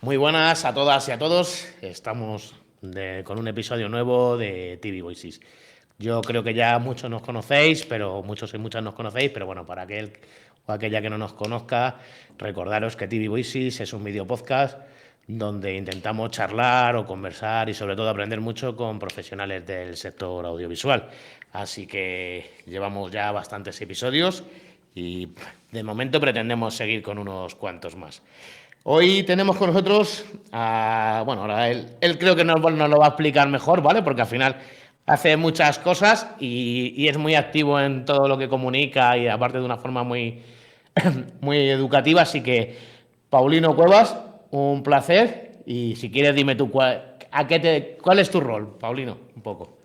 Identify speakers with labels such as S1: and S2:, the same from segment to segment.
S1: Muy buenas a todas y a todos. Estamos con un episodio nuevo de TV Voices. Yo creo que ya muchos nos conocéis, pero muchos y muchas nos conocéis, pero bueno, para aquel o aquella que no nos conozca, recordaros que TV Voices es un video podcast donde intentamos charlar o conversar y sobre todo aprender mucho con profesionales del sector audiovisual. Así que llevamos ya bastantes episodios y de momento pretendemos seguir con unos cuantos más. Hoy tenemos con nosotros bueno, ahora él creo que nos lo va a explicar mejor, ¿vale? Porque al final hace muchas cosas y es muy activo en todo lo que comunica y aparte de una forma muy, muy educativa. Así que, Paulino Cuevas, un placer. Y si quieres, dime tú cuál es tu rol, Paulino, un poco.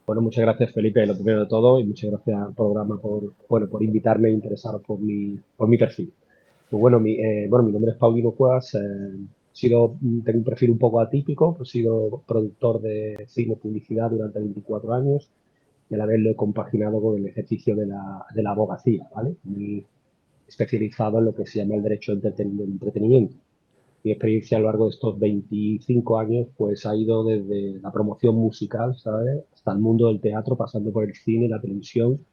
S2: Bueno, muchas gracias, Felipe, lo primero de todo, y muchas gracias al programa por invitarme e interesaros por mi perfil. Pues bueno, mi nombre es Paulino Cuevas, tengo un perfil un poco atípico, he sido productor de cine y publicidad durante 24 años y a la vez lo he compaginado con el ejercicio de la abogacía, ¿vale? Muy especializado en lo que se llama el derecho de entretenimiento. Mi experiencia a lo largo de estos 25 años pues ha ido desde la promoción musical, ¿sabes?, hasta el mundo del teatro, pasando por el cine, la televisión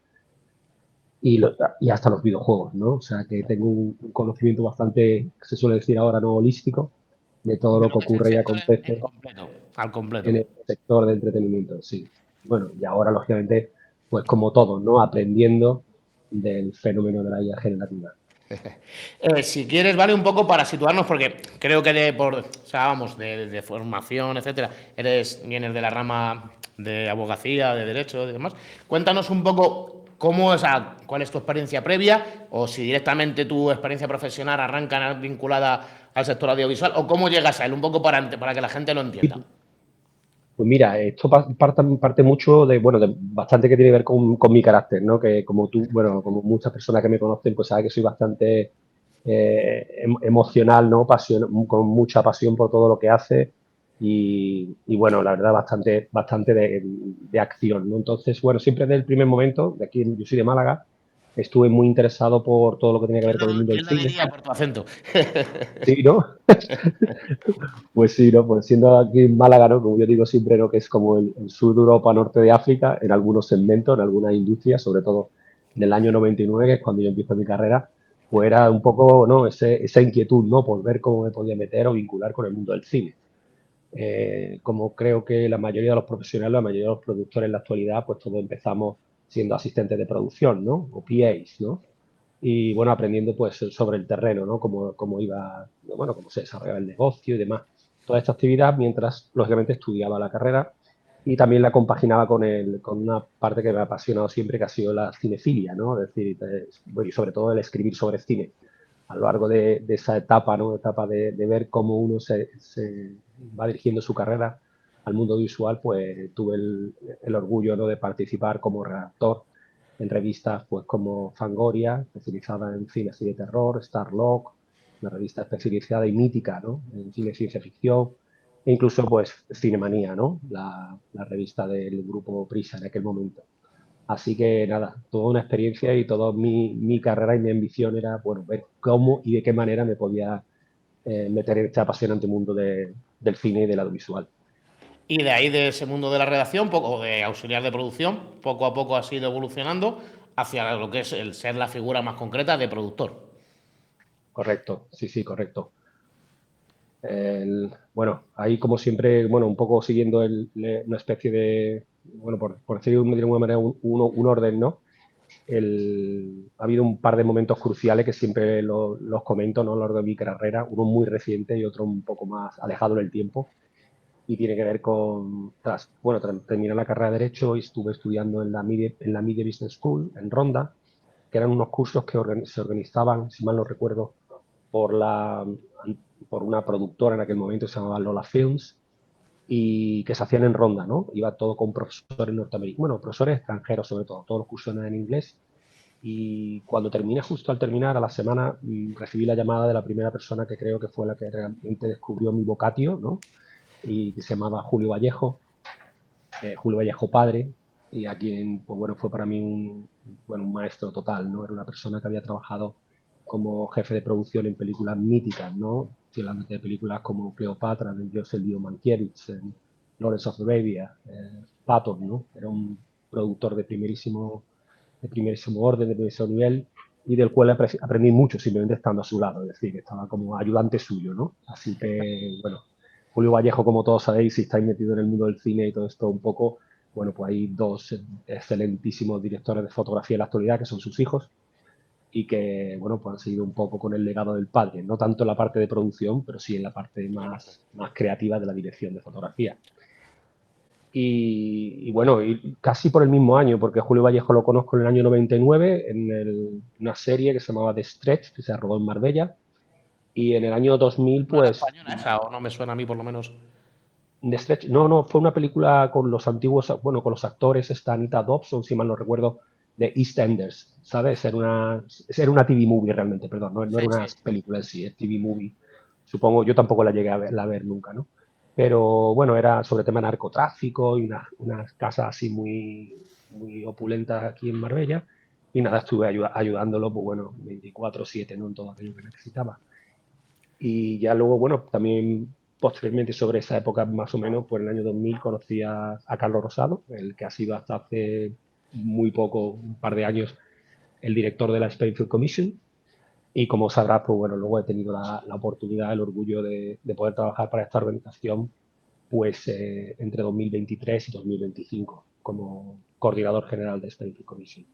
S2: y hasta los videojuegos, ¿no? O sea que tengo un conocimiento bastante, se suele decir ahora, no holístico, de todo
S1: De
S2: lo
S1: lo
S2: que
S1: que es el
S2: ocurre y
S1: sector en
S2: acontece
S1: completo, al completo.
S2: en el sector de entretenimiento, sí. Bueno, y ahora, lógicamente, pues como todos, ¿no?, aprendiendo del fenómeno de la IA generativa.
S1: Si quieres, vale, un poco para situarnos, porque creo que de formación, etcétera, vienes de la rama de abogacía, de derecho y demás. Cuéntanos un poco cuál es tu experiencia previa, o si directamente tu experiencia profesional arranca vinculada al sector audiovisual, o cómo llegas a él, un poco para que la gente lo entienda.
S2: Pues mira, esto parte mucho de bastante que tiene que ver con mi carácter, ¿no? Que como tú, bueno, como muchas personas que me conocen, pues saben que soy bastante emocional, ¿no? Con mucha pasión por todo lo que hace y bueno, la verdad, bastante de acción, ¿no? Entonces, bueno, siempre desde el primer momento, de aquí, yo soy de Málaga, estuve muy interesado por todo lo que tenía que ver con el mundo del
S1: ¿Quién lo
S2: cine.
S1: diría por tu acento?
S2: Sí, ¿no? Pues sí, ¿no? Pues siendo aquí en Málaga, ¿no?, como yo digo siempre, ¿no?, que es como el sur de Europa, norte de África, en algunos segmentos, en algunas industrias, sobre todo en el año 99, que es cuando yo empiezo mi carrera, pues era un poco, ¿no?, esa inquietud, ¿no?, por ver cómo me podía meter o vincular con el mundo del cine. Como creo que la mayoría de los profesionales, la mayoría de los productores en la actualidad, pues todos empezamos siendo asistentes de producción, ¿no?, o PAs, ¿no? Y bueno, aprendiendo pues sobre el terreno, ¿no?, cómo iba, bueno, cómo se desarrollaba el negocio y demás. Toda esta actividad mientras, lógicamente, estudiaba la carrera y también la compaginaba con una parte que me ha apasionado siempre, que ha sido la cinefilia, ¿no? Es decir, y sobre todo el escribir sobre cine. A lo largo de esa etapa, ¿no?, etapa de ver cómo uno se va dirigiendo su carrera al mundo visual, pues tuve el orgullo, ¿no?, de participar como redactor en revistas pues como Fangoria, especializada en cine así de terror, Starlog, una revista especializada y mítica, ¿no?, en cine y ciencia ficción, e incluso pues Cinemanía, ¿no?, la revista del grupo Prisa en aquel momento. Así que nada, toda una experiencia y toda mi carrera y mi ambición era, bueno, ver cómo y de qué manera me podía meter en este apasionante mundo del cine y del audiovisual.
S1: Y de ahí, de ese mundo de la redacción, o de auxiliar de producción, poco a poco has ido evolucionando hacia lo que es el ser la figura más concreta de productor.
S2: Correcto, sí, correcto. Bueno, ahí como siempre, bueno, un poco siguiendo una especie de, bueno, por decirlo de alguna manera, un orden, ¿no? Ha habido un par de momentos cruciales que siempre los comento, ¿no?, a lo largo de mi carrera, uno muy reciente y otro un poco más alejado en el tiempo, y tiene que ver tras terminar la carrera de Derecho, y estuve estudiando en la Media Business School, en Ronda, que eran unos cursos que se organizaban, si mal no recuerdo, por una productora en aquel momento, se llamaba Lola Films, y que se hacían en Ronda, ¿no? Iba todo con profesores norteamericanos, bueno, profesores extranjeros sobre todo, todos los cursos eran en inglés, Y cuando terminé, justo al terminar, a la semana, recibí la llamada de la primera persona que creo que fue la que realmente descubrió mi vocatio, ¿no? Y que se llamaba Julio Vallejo padre, y a quien, pues bueno, fue para mí un maestro total, ¿no? Era una persona que había trabajado como jefe de producción en películas míticas, ¿no? Estoy hablando de películas como Cleopatra, de Joseph Leo Mankiewicz, Lawrence of Arabia, Patton, ¿no? Era un productor de primerísimo orden, de primerísimo nivel, y del cual aprendí mucho simplemente estando a su lado, es decir, que estaba como ayudante suyo, ¿no? Así que, bueno, Julio Vallejo, como todos sabéis, si estáis metidos en el mundo del cine y todo esto un poco, bueno, pues hay dos excelentísimos directores de fotografía en la actualidad, que son sus hijos, y que, bueno, pues han seguido un poco con el legado del padre, no tanto en la parte de producción, pero sí en la parte más creativa de la dirección de fotografía. Y bueno, y casi por el mismo año, porque Julio Vallejo lo conozco en el año 99 en una serie que se llamaba The Stretch, que se rodó en Marbella, y en el año 2000,
S1: ¿No era
S2: pues,
S1: española esa o no me suena a mí por lo menos?
S2: The Stretch, no, fue una película con los antiguos, bueno, con los actores, esta Anita Dobson, si mal no recuerdo, de EastEnders, ¿sabes? Era una TV movie realmente, perdón, no
S1: Sí,
S2: era una
S1: sí.
S2: película en sí, es TV movie. Supongo, yo tampoco la llegué a ver nunca, ¿no? Pero bueno, era sobre tema narcotráfico y unas casas así muy opulentas aquí en Marbella. Y nada, estuve ayudándolo, pues bueno, 24/7, ¿no? En todo aquello que necesitaba. Y ya luego, bueno, también posteriormente sobre esa época más o menos, pues en el año 2000 conocí a Carlos Rosado, el que ha sido hasta hace muy poco, un par de años, el director de la Spain Film Commission. Y como sabrás, pues bueno, luego he tenido la oportunidad, el orgullo de poder trabajar para esta organización, pues entre 2023 y 2025 como coordinador general de Spain Film Commission.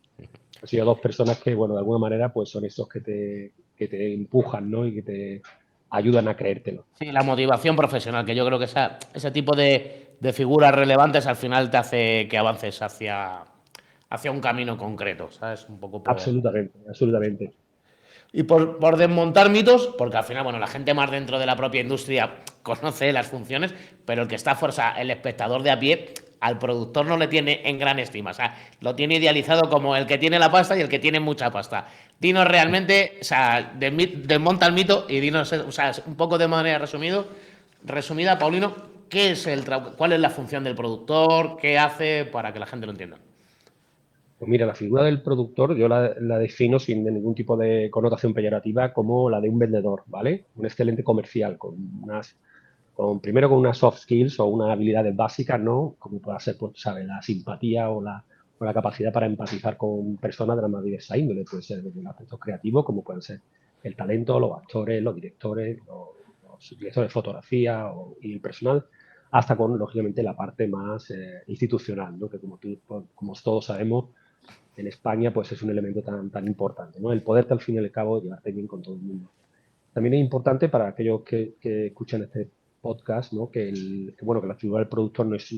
S2: Han sido dos personas que, bueno, de alguna manera, pues son esos que te empujan, ¿no? Y que te ayudan a creértelo.
S1: Sí, la motivación profesional, que yo creo que ese tipo de figuras relevantes al final te hace que avances hacia un camino concreto, ¿sabes? Un poco por...
S2: Absolutamente, absolutamente.
S1: Y por desmontar mitos, porque al final, bueno, la gente más dentro de la propia industria conoce las funciones, pero el que está fuerza, el espectador de a pie, al productor no le tiene en gran estima. O sea, lo tiene idealizado como el que tiene la pasta y el que tiene mucha pasta. Dinos realmente, o sea, desmonta el mito y dinos, o sea, un poco de manera resumida, Paulino, ¿cuál es la función del productor? ¿Qué hace para que la gente lo entienda?
S2: Pues mira, la figura del productor yo la defino sin ningún tipo de connotación peyorativa como la de un vendedor, ¿vale? Un excelente comercial, primero con unas soft skills o unas habilidades básicas, ¿no? Como pueda ser, pues, ¿sabes? La simpatía o la capacidad para empatizar con personas de la más diversa índole. Puede ser desde un aspecto creativo, como pueden ser el talento, los actores, los directores, los directores de fotografía y el personal, hasta con, lógicamente, la parte más institucional, ¿no? Que como todos sabemos, en España, pues es un elemento tan importante, ¿no? El poderte, al fin y al cabo, llevarte bien con todo el mundo. También es importante para aquellos que escuchan este podcast, ¿no? Que la figura del productor no es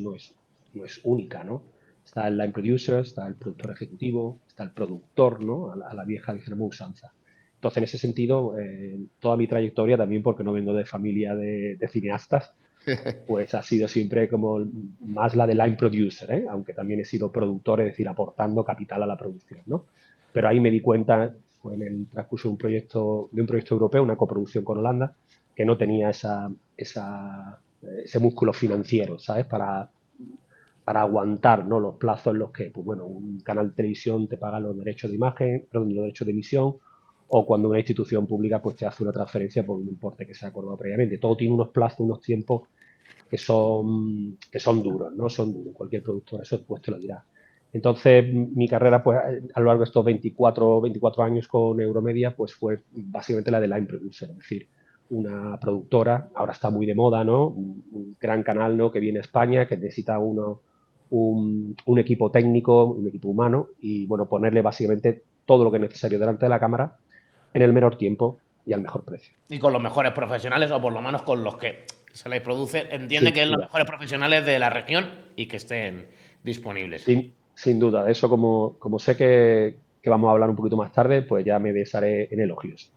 S2: única, ¿no? Está el line producer, está el productor ejecutivo, está el productor, ¿no? A la vieja, dijéramos, usanza. Entonces, en ese sentido, toda mi trayectoria, también porque no vengo de familia de cineastas, pues ha sido siempre como más la de line producer, ¿eh? Aunque también he sido productor, es decir, aportando capital a la producción, ¿no? Pero ahí me di cuenta, fue en el transcurso de un proyecto europeo, una coproducción con Holanda, que no tenía ese músculo financiero, ¿sabes? Para aguantar, ¿no? Los plazos en los que, pues bueno, un canal de televisión te paga los derechos de imagen, perdón, los derechos de emisión, o cuando una institución pública pues te hace una transferencia por un importe que se ha acordado previamente. Todo tiene unos plazos, unos tiempos que son duros, ¿no? Son duros. Cualquier productor eso pues te lo dirá. Entonces, mi carrera, pues, a lo largo de estos 24 años con Euromedia, pues fue básicamente la de line producer, es decir, una productora, ahora está muy de moda, ¿no? Un gran canal, ¿no? Que viene a España, que necesita un equipo técnico, un equipo humano, y, bueno, ponerle básicamente todo lo que es necesario delante de la cámara en el menor tiempo y al mejor precio.
S1: Y con los mejores profesionales, o por lo menos con los que se les produce, entiende
S2: Sin
S1: que es los
S2: duda.
S1: mejores profesionales de la región y que estén disponibles.
S2: Sin duda, de eso como sé que vamos a hablar un poquito más tarde, pues ya me desharé en elogios.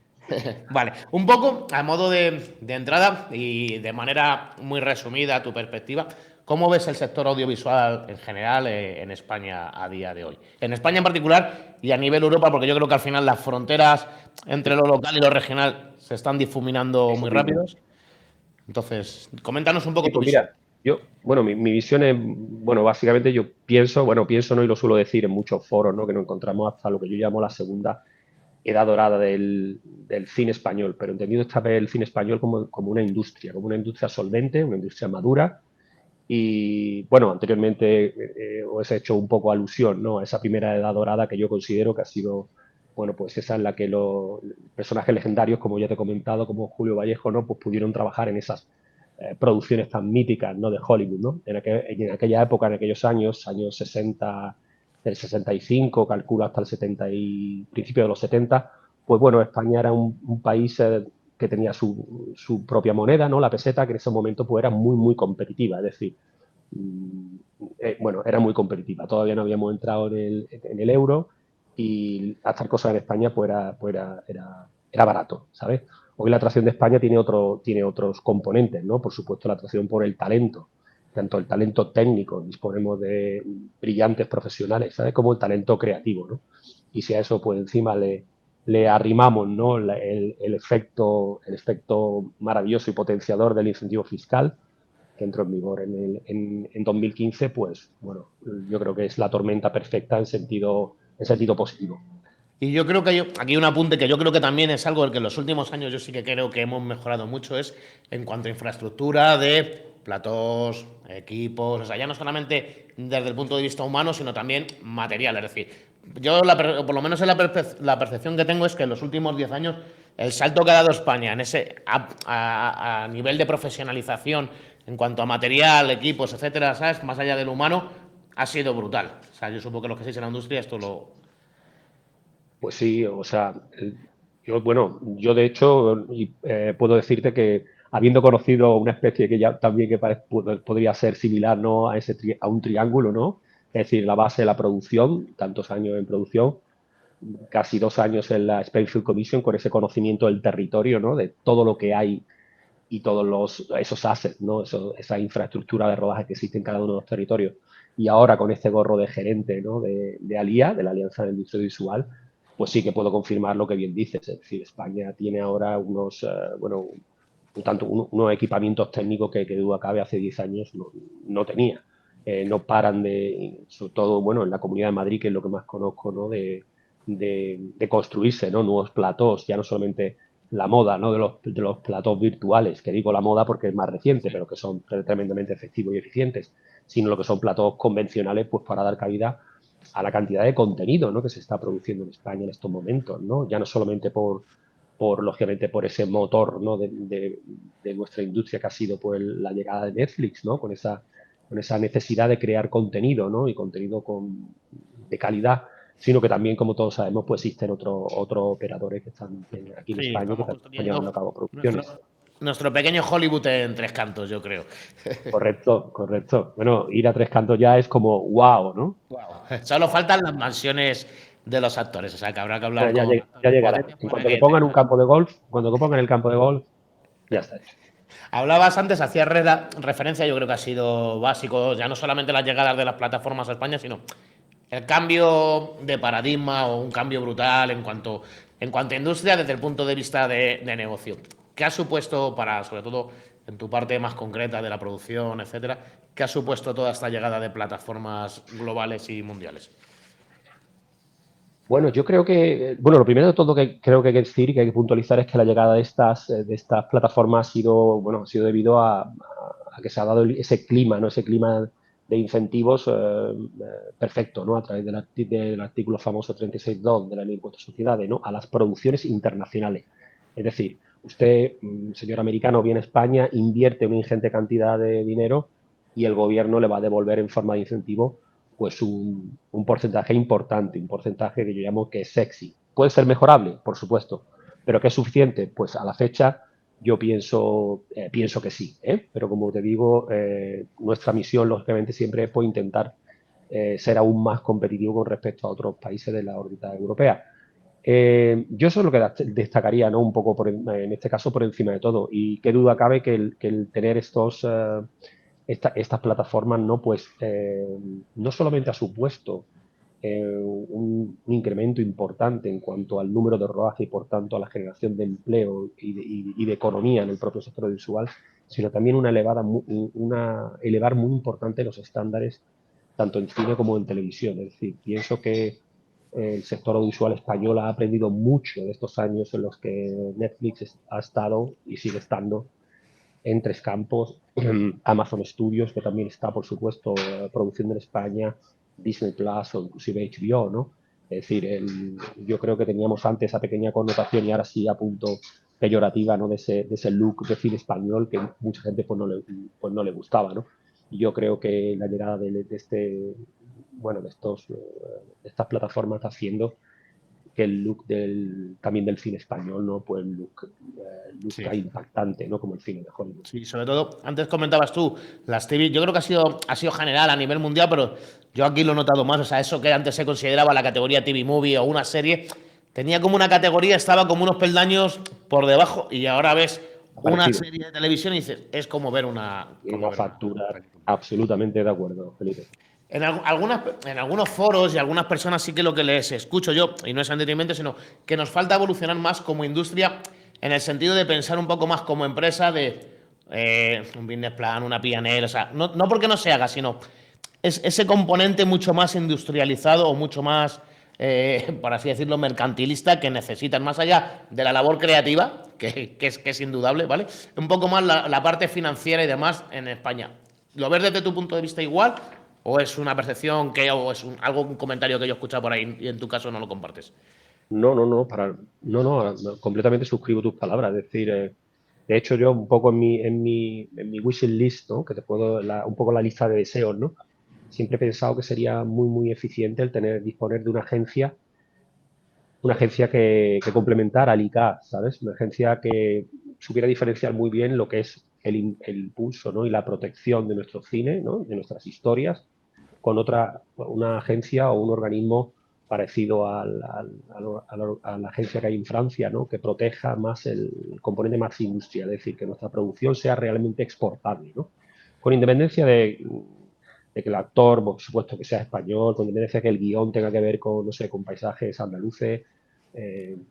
S1: Vale, un poco a modo de entrada y de manera muy resumida a tu perspectiva, ¿Cómo ves el sector audiovisual en general en España a día de hoy? En España en particular y a nivel Europa, porque yo creo que al final las fronteras entre lo local y lo regional se están difuminando muy
S2: Difuminan.
S1: rápidos. Entonces, coméntanos un poco
S2: Sí,
S1: tu
S2: pues
S1: visión.
S2: mira, bueno, mi visión es, bueno, básicamente yo pienso, ¿no? Y lo suelo decir en muchos foros, ¿no? Que nos encontramos hasta lo que yo llamo la segunda edad dorada del cine español, pero entendido esta vez el cine español como una industria solvente, una industria madura. Y bueno, anteriormente os he hecho un poco alusión, ¿no? A esa primera edad dorada que yo considero que ha sido, bueno, pues esa en la que los personajes legendarios, como ya te he comentado, como Julio Vallejo, ¿no? Pues pudieron trabajar en esas producciones tan míticas, ¿no? De Hollywood, ¿no? En aquella época, en aquellos años 60, del 65, calculo hasta el 70 y principio de los 70, pues bueno, España era un país que tenía su propia moneda, ¿no? La peseta, que en ese momento pues era muy, muy competitiva. Es decir, bueno, era muy competitiva. Todavía no habíamos entrado en el euro y hacer cosas en España pues era barato, ¿sabes? Hoy la atracción de España tiene otros componentes, ¿no? Por supuesto, la atracción por el talento, tanto el talento técnico, disponemos de brillantes profesionales, ¿sabes? Como el talento creativo, ¿no? Y si a eso pues encima le arrimamos, ¿no? El efecto maravilloso y potenciador del incentivo fiscal, que entró en vigor en 2015, pues bueno, yo creo que es la tormenta perfecta en sentido positivo.
S1: Y yo creo que hay aquí un apunte que yo creo que también es algo que en los últimos años yo sí que creo que hemos mejorado mucho, es en cuanto a infraestructura de platós, equipos, o sea, ya no solamente desde el punto de vista humano, sino también material. Es decir, yo por lo menos en la percepción que tengo es que en los últimos 10 años el salto que ha dado España en ese a nivel de profesionalización en cuanto a material, equipos, etcétera, ¿sabes? Más allá del humano, ha sido brutal. O sea, yo supongo que los que estáis en la industria esto
S2: Pues sí, o sea, yo de hecho puedo decirte que habiendo conocido una especie que ya también podría ser similar, ¿no? A un triángulo, ¿no? Es decir, la base de la producción, tantos años en producción, casi 2 años en la Springfield Commission con ese conocimiento del territorio, ¿no? De todo lo que hay y todos esos assets, ¿no? Esa infraestructura de rodaje que existe en cada uno de los territorios. Y ahora con este gorro de gerente, ¿no? de ALIA, de la Alianza de Industria Visual, pues sí que puedo confirmar lo que bien dices. Es decir, España tiene ahora unos equipamientos técnicos que duda cabe hace 10 años no tenía. No paran sobre todo, bueno, en la Comunidad de Madrid, que es lo que más conozco, ¿no? De construirse, ¿no? Nuevos platós, ya no solamente la moda, ¿no? De los platós virtuales, que digo la moda porque es más reciente, pero que son tremendamente efectivos y eficientes, sino lo que son platós convencionales, pues para dar cabida a la cantidad de contenido, ¿no? Que se está produciendo en España en estos momentos, ¿no? Ya no solamente lógicamente, por ese motor, ¿no? de nuestra industria que ha sido pues, la llegada de Netflix, ¿no? Con esa necesidad de crear contenido, ¿no? Y contenido de calidad, sino que también, como todos sabemos, pues existen otros operadores que están aquí en
S1: sí,
S2: España que
S1: estamos
S2: también están llevando a
S1: construyendo
S2: cabo producciones.
S1: nuestro pequeño Hollywood en tres cantos, yo creo.
S2: Correcto, correcto. Bueno, ir a Tres Cantos ya es como wow, ¿no?
S1: Wow. Solo faltan las mansiones de los actores, o sea que habrá que hablar
S2: Bueno, ya,
S1: con
S2: ya
S1: Antonio
S2: llegará.
S1: Podetti
S2: En
S1: para
S2: cuanto que
S1: que
S2: pongan un
S1: tenga.
S2: campo de golf, cuando que pongan el campo de golf, ya está hecho.
S1: Hablabas antes, hacías referencia, yo creo que ha sido básico, ya no solamente las llegadas de las plataformas a España, sino el cambio de paradigma o un cambio brutal en cuanto a industria desde el punto de vista de negocio. ¿Qué ha supuesto para, sobre todo en tu parte más concreta de la producción, etcétera, qué ha supuesto toda esta llegada de plataformas globales y mundiales?
S2: Bueno, yo creo que, bueno, lo primero de todo que creo que hay que decir y que hay que puntualizar es que la llegada de estas plataformas ha sido debido a que se ha dado ese clima, ¿no? Ese clima de incentivos perfecto, ¿no? A través del artículo famoso 36.2 de la Ley de Impuestos a Sociedades, ¿no? A las producciones internacionales. Es decir, usted, señor americano, viene a España, invierte una ingente cantidad de dinero y el gobierno le va a devolver en forma de incentivo pues un porcentaje importante, un porcentaje que yo llamo que es sexy. ¿Puede ser mejorable? Por supuesto. ¿Pero que es suficiente? Pues a la fecha yo pienso que sí. Pero como te digo, nuestra misión, lógicamente, siempre es pues, intentar ser aún más competitivo con respecto a otros países de la órbita europea. Yo eso es lo que destacaría, ¿no? Un poco, en este caso, por encima de todo. Y qué duda cabe que el tener estas plataformas, ¿no? Pues no solamente ha supuesto un incremento importante en cuanto al número de rodaje y por tanto a la generación de empleo y de economía en el propio sector audiovisual, sino también elevar muy importante los estándares tanto en cine como en televisión. Es decir, pienso que el sector audiovisual español ha aprendido mucho de estos años en los que Netflix ha estado y sigue estando en tres campos. Amazon Studios, que también está, por supuesto, produciendo en España, Disney Plus o inclusive HBO, ¿no? Es decir, yo creo que teníamos antes esa pequeña connotación y ahora sí a punto peyorativa, ¿no? De ese look de cine español que mucha gente pues no le gustaba, ¿no? Y yo creo que la llegada bueno, de estas plataformas está haciendo que el look también del cine español, ¿no? Pues
S1: Sí.
S2: luzca impactante, ¿no? Como el cine de Hollywood.
S1: Sí, sobre todo, antes comentabas tú, las TV, yo creo que ha sido general a nivel mundial, pero yo aquí lo he notado más, o sea, eso que antes se consideraba la categoría TV Movie o una serie, tenía como una categoría, estaba como unos peldaños por debajo y ahora ves una
S2: Parecido.
S1: serie de televisión y dices, es como ver una,
S2: Tiene
S1: como
S2: una
S1: ver una
S2: factura
S1: película.
S2: absolutamente de acuerdo, Felipe.
S1: En algunos foros y algunas personas sí que lo que les escucho yo, y no es en detrimento, sino que nos falta evolucionar más como industria en el sentido de pensar un poco más como empresa de un business plan, una P&L, o sea, no porque no se haga, sino es ese componente mucho más industrializado o mucho más, por así decirlo, mercantilista que necesitan, más allá de la labor creativa, que es indudable, ¿vale? Un poco más la parte financiera y demás en España. ¿Lo ves desde tu punto de vista igual? ¿O es una percepción o es un comentario que yo he escuchado por ahí y en tu caso no lo compartes?
S2: No, no, no, no, completamente suscribo tus palabras. Es decir, de hecho yo un poco en mi wishlist list, ¿no? Que te puedo, un poco la lista de deseos, ¿no? Siempre he pensado que sería muy, muy eficiente el disponer de una agencia que complementara al ICA, ¿sabes? Una agencia que supiera diferenciar muy bien lo que es el impulso, ¿no? Y la protección de nuestro cine, ¿no? De nuestras historias, con una agencia o un organismo parecido a la agencia que hay en Francia, ¿no? Que proteja más el componente más industrial, es decir, que nuestra producción sea realmente exportable, ¿no? Con independencia de que el actor, por supuesto, que sea español, con independencia de que el guión tenga que ver con, no sé, con paisajes andaluces,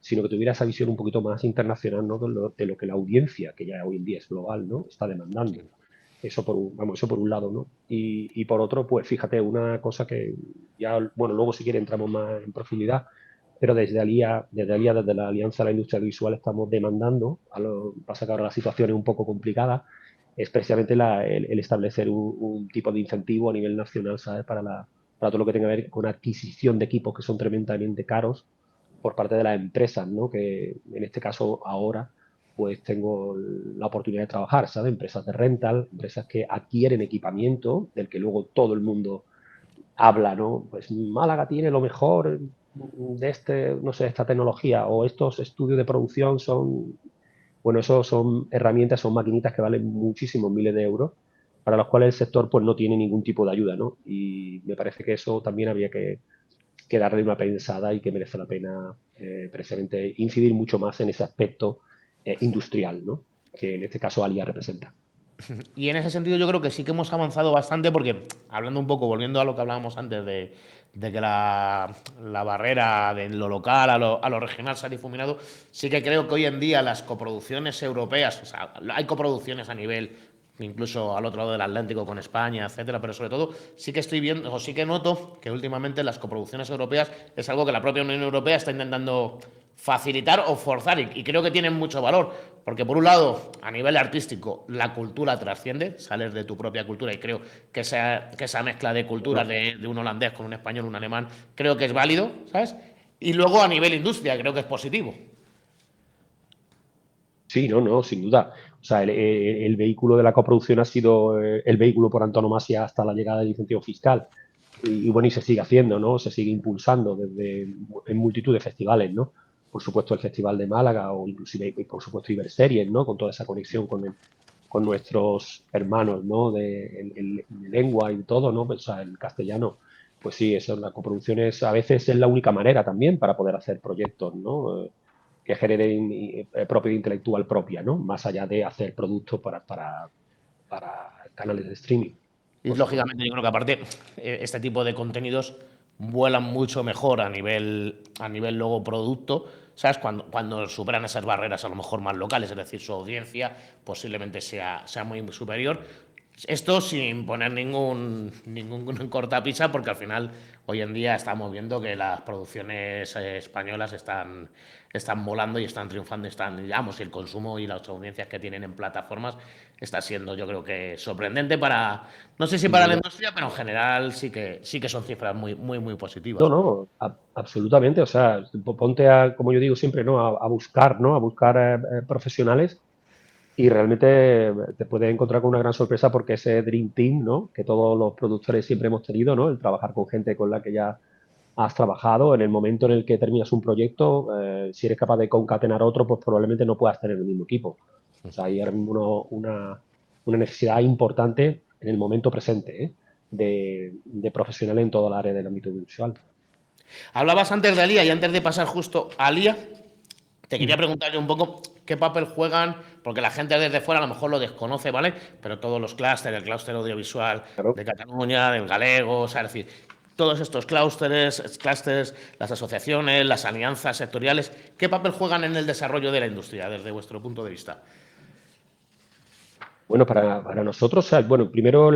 S2: sino que tuviera esa visión un poquito más internacional, ¿no? De lo que la audiencia, que ya hoy en día es global, ¿no? Está demandando. Eso por un lado, ¿no? Y por otro, pues fíjate, una cosa que ya, bueno, luego si quiere entramos más en profundidad, pero desde la Alianza de la Industria Visual estamos demandando, pasa que ahora la situación es un poco complicada, es precisamente el establecer un tipo de incentivo a nivel nacional, ¿sabes? Para todo lo que tenga que ver con adquisición de equipos que son tremendamente caros por parte de las empresas, ¿no? Que en este caso ahora pues tengo la oportunidad de trabajar, ¿sabes? Empresas de rental, empresas que adquieren equipamiento del que luego todo el mundo habla, ¿no? Pues Málaga tiene lo mejor de no sé, esta tecnología o estos estudios de producción bueno, eso son herramientas, son maquinitas que valen muchísimos miles de euros, para los cuales el sector pues no tiene ningún tipo de ayuda, ¿no? Y me parece que eso también habría que darle una pensada y que merece la pena precisamente incidir mucho más en ese aspecto industrial, ¿no? Que en este caso Alia representa.
S1: Y en ese sentido yo creo que sí que hemos avanzado bastante porque, hablando un poco, volviendo a lo que hablábamos antes de que la barrera de lo local a lo regional se ha difuminado, sí que creo que hoy en día las coproducciones europeas, o sea, hay coproducciones a nivel incluso al otro lado del Atlántico con España, etcétera, pero sobre todo sí que estoy viendo, o sí que noto que últimamente las coproducciones europeas es algo que la propia Unión Europea está intentando facilitar o forzar y creo que tienen mucho valor, porque por un lado, a nivel artístico, la cultura trasciende, sales de tu propia cultura y creo que esa mezcla de culturas
S2: No,
S1: de un holandés con un español, un alemán, creo que es válido, ¿sabes? Y luego a nivel industria, creo que es positivo.
S2: sí, no, no, sin duda. O sea, el vehículo de la coproducción ha sido el vehículo por antonomasia hasta la llegada del incentivo fiscal. Y bueno, y se sigue haciendo, ¿no? Se sigue impulsando en multitud de festivales, ¿no? Por supuesto, el Festival de Málaga o inclusive, y por supuesto, Iberseries, ¿no? Con toda esa conexión con nuestros hermanos, ¿no? De lengua y todo, ¿no? Pues, o sea, el castellano. Pues sí, eso, la coproducción a veces es la única manera también para poder hacer proyectos, ¿no? Que generen propiedad intelectual propia, ¿no? Más allá de hacer productos para canales de streaming.
S1: Y lógicamente yo creo que aparte este tipo de contenidos vuelan mucho mejor a nivel luego producto, ¿sabes? Cuando superan esas barreras a lo mejor más locales, es decir, su audiencia posiblemente sea muy superior. Esto sin poner ningún cortapisa, porque al final hoy en día estamos viendo que las producciones españolas están volando y están triunfando, digamos, y el consumo y las audiencias que tienen en plataformas está siendo, yo creo que sorprendente no sé si
S2: Sin
S1: para la
S2: duda.
S1: industria, pero en general sí que son cifras muy
S2: No,
S1: positivas.
S2: no, absolutamente. O sea, ponte a, como yo digo siempre, ¿no? A buscar, ¿no? A buscar profesionales y realmente te puedes encontrar con una gran sorpresa porque ese Dream Team, ¿no? Que todos los productores siempre hemos tenido, ¿no? El trabajar con gente con la que ya has trabajado, en el momento en el que terminas un proyecto, si eres capaz de concatenar otro, pues probablemente no puedas tener el mismo equipo. O sea, hay ahora mismo una necesidad importante en el momento presente, ¿eh? De profesionales en todo el área del ámbito audiovisual.
S1: Hablabas antes de Alía y antes de pasar justo a Alía, te quería
S2: Mm.
S1: preguntar yo un poco qué papel juegan, porque la gente desde fuera a lo mejor lo desconoce, ¿vale? Pero todos los clústeres, el clúster audiovisual
S2: Claro.
S1: de Cataluña, del galego, o sea, es decir, todos estos clústeres, las asociaciones, las alianzas sectoriales, ¿qué papel juegan en el desarrollo de la industria desde vuestro punto de vista?
S2: Bueno, para nosotros, o sea, bueno, primero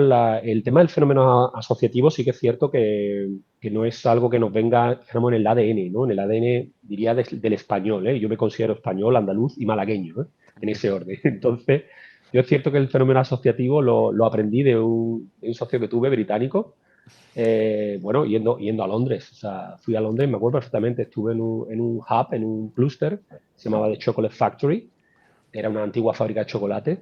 S2: el tema del fenómeno asociativo sí que es cierto que no es algo que nos venga, digamos, en el ADN, ¿no? En el ADN, diría, del español, ¿eh? Yo me considero español, andaluz y malagueño, ¿eh? En ese orden. Entonces, yo es cierto que el fenómeno asociativo lo aprendí de un socio que tuve británico, bueno, yendo a Londres. O sea, fui a Londres, me acuerdo perfectamente, estuve en un hub, en un clúster, se llamaba The Chocolate Factory, era una antigua fábrica de chocolate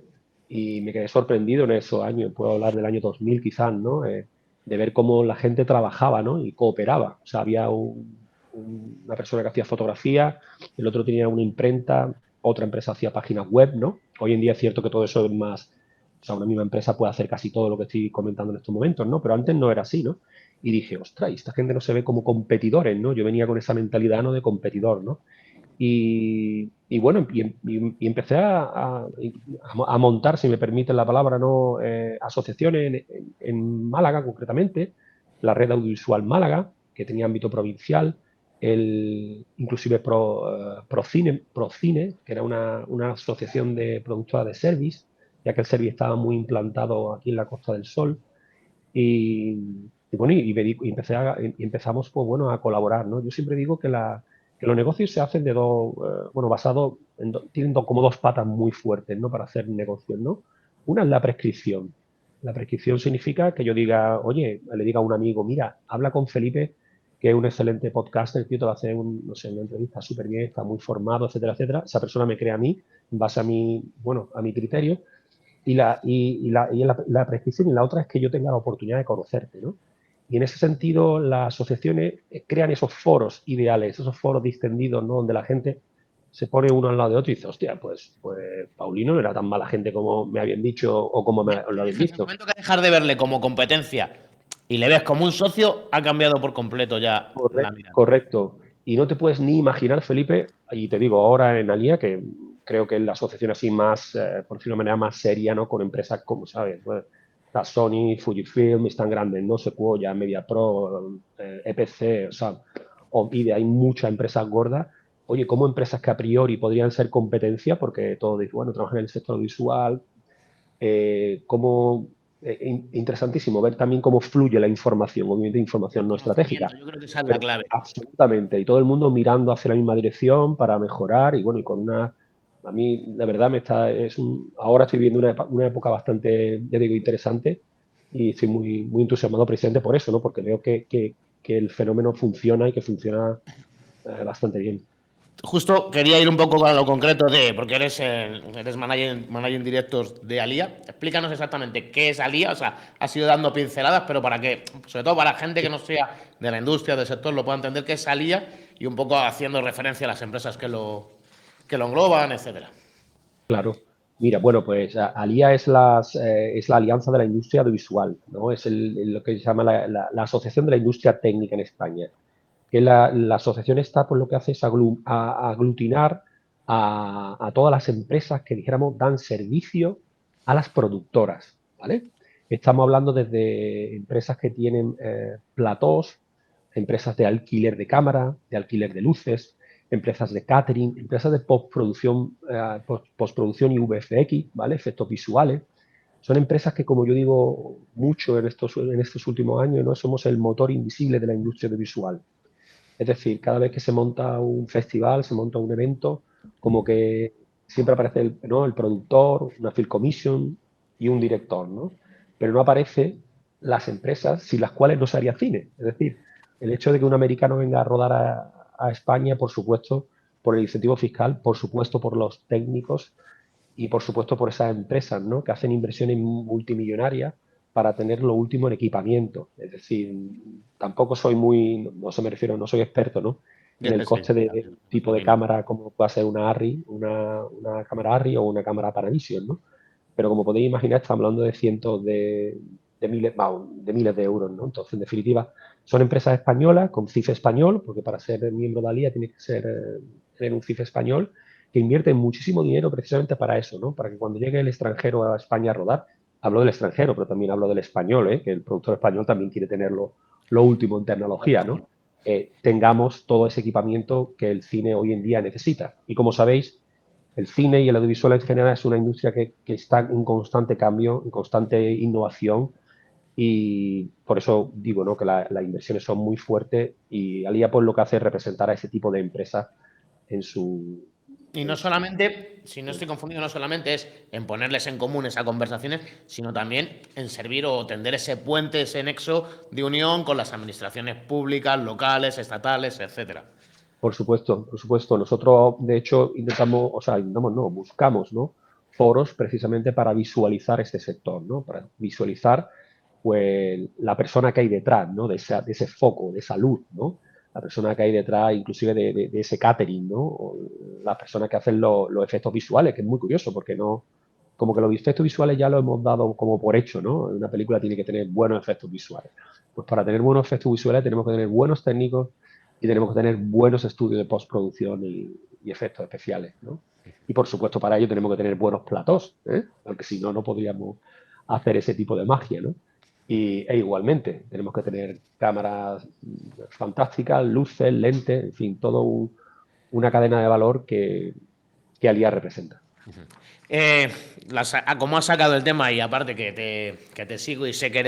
S2: y me quedé sorprendido en esos años, puedo hablar del año 2000 quizás, ¿no? De ver cómo la gente trabajaba, ¿no? Y cooperaba. O sea, había una persona que hacía fotografía, el otro tenía una imprenta, otra empresa hacía páginas web, ¿no? Hoy en día es cierto que todo eso es más, o sea, una misma empresa puede hacer casi todo lo que estoy comentando en estos momentos, ¿no? Pero antes no era así, ¿no? Y dije, ostras, esta gente no se ve como competidores, ¿no? Yo venía con esa mentalidad, ¿no? De competidor, ¿no? Y bueno, y empecé a montar, si me permiten la palabra, ¿no? Asociaciones en Málaga, concretamente, la Red Audiovisual Málaga, que tenía ámbito provincial, inclusive Procine, que era una asociación de productora de service, ya que el service estaba muy implantado aquí en la Costa del Sol. Y, y bueno, y empezamos, pues bueno, a colaborar, ¿no? Yo siempre digo que los negocios se hacen de dos, bueno, tienen como dos patas muy fuertes, ¿no? Para hacer negocios, ¿no? Una es la prescripción. La prescripción significa que yo diga, oye, le diga a un amigo, mira, habla con Felipe, que es un excelente podcaster, el tío te va a hacer no sé, una entrevista súper bien, está muy formado, etcétera, etcétera. Esa persona me cree a mí, en base a bueno, a mi criterio, y la prescripción, y la otra es que yo tenga la oportunidad de conocerte, ¿no? Y en ese sentido, las asociaciones crean esos foros ideales, esos foros distendidos, ¿no? Donde la gente se pone uno al lado de otro y dice, hostia, pues Paulino no era tan mala gente como me habían dicho o como lo habéis
S1: En el
S2: visto.
S1: momento que dejar de verle como competencia y le ves como un socio, ha cambiado por completo ya la mirada.
S2: Correcto. Y no te puedes ni imaginar, Felipe, y te digo ahora en Alía, que creo que es la asociación así más, por decirlo de una manera más seria, ¿no? Con empresas como, ¿sabes? Pues, está Sony, Fujifilm, están grandes, ¿no? Sequoia, MediaPro, EPC, o sea, Ovide, hay muchas empresas gordas. Oye, como empresas que a priori podrían ser competencia, porque todo dice, bueno, trabajan en el sector visual, cómo interesantísimo ver también cómo fluye la información, obviamente información no estratégica,
S1: Conocimiento, yo creo que esa es la
S2: pero
S1: clave.
S2: absolutamente, y todo el mundo mirando hacia la misma dirección para mejorar y bueno, y con a mí la verdad ahora estoy viviendo una época bastante, ya digo, interesante y estoy muy entusiasmado precisamente por eso, ¿no? Porque veo que el fenómeno funciona y que funciona bastante bien.
S1: Justo quería ir un poco a lo concreto porque eres manager director de Alía. Explícanos exactamente qué es Alía. O sea, has ido dando pinceladas, pero para que, sobre todo para la gente que no sea de la industria, del sector, lo pueda entender qué es Alía y un poco haciendo referencia a las empresas que lo engloban, etcétera.
S2: Claro. Mira, bueno, pues ALIA es la Alianza de la Industria Audiovisual, ¿no? Es lo que se llama la Asociación de la Industria Técnica en España. Que la asociación está, pues lo que hace es aglutinar a todas las empresas que, dijéramos, dan servicio a las productoras, ¿vale? Estamos hablando desde empresas que tienen platós, empresas de alquiler de cámara, de alquiler de luces, empresas de catering, empresas de postproducción y VFX, ¿vale? Efectos visuales. Son empresas que, como yo digo mucho en estos últimos años, ¿no? Somos el motor invisible de la industria audiovisual. Es decir, cada vez que se monta un festival, se monta un evento, como que siempre aparece ¿no? el productor, una film commission y un director, ¿no? Pero no aparecen las empresas sin las cuales no se haría cine. Es decir, el hecho de que un americano venga a rodar a España, por supuesto, por el incentivo fiscal, por supuesto, por los técnicos y por supuesto por esas empresas, ¿no? Que hacen inversiones multimillonarias para tener lo último en equipamiento. Es decir, tampoco soy no se me refiero, no soy experto, ¿no? En el
S1: Sí,
S2: coste de un tipo de
S1: opino.
S2: cámara como puede ser una ARRI, una cámara ARRI o una cámara Panavision, ¿no? Pero como podéis imaginar, estamos hablando de cientos de miles, vamos, de miles de euros, ¿no? Entonces, en definitiva, son empresas españolas con CIF español, porque para ser miembro de ALIA tienes que tener un CIF español, que invierten muchísimo dinero precisamente para eso, ¿no? Para que cuando llegue el extranjero a España a rodar, hablo del extranjero, pero también hablo del español, ¿eh? Que el productor español también quiere tener lo último en tecnología, ¿no? Tengamos todo ese equipamiento que el cine hoy en día necesita. Y como sabéis, el cine y el audiovisual en general es una industria que está en constante cambio, en constante innovación y por eso digo ¿no? que las inversiones son muy fuertes y Alía pues lo que hace es representar a ese tipo de empresas en su...
S1: Y no
S2: En su
S1: solamente, si no estoy confundido, no solamente es en ponerles en común esas conversaciones, sino también en servir o tender ese puente, ese nexo de unión con las administraciones públicas, locales, estatales, etcétera.
S2: por supuesto, por supuesto. Nosotros, de hecho, intentamos, o sea, intentamos, no, buscamos, ¿no? Foros precisamente para visualizar este sector, ¿no? Para visualizar, pues, la persona que hay detrás, ¿no? De ese foco, de esa luz, ¿no? La persona que hay detrás, inclusive de ese catering, ¿no? O las personas que hacen los efectos visuales, que es muy curioso, porque no, como que los efectos visuales ya lo hemos dado como por hecho, ¿no? Una película tiene que tener buenos efectos visuales. Pues para tener buenos efectos visuales tenemos que tener buenos técnicos y tenemos que tener buenos estudios de postproducción y efectos especiales, ¿no? Y por supuesto para ello tenemos que tener buenos platós, ¿eh? Porque si no, no podríamos hacer ese tipo de magia, ¿no? Igualmente, tenemos que tener cámaras fantásticas, luces, lentes, en fin, una cadena de valor que Alia representa.
S1: Eh, como has sacado el tema y aparte que te sigo y sé que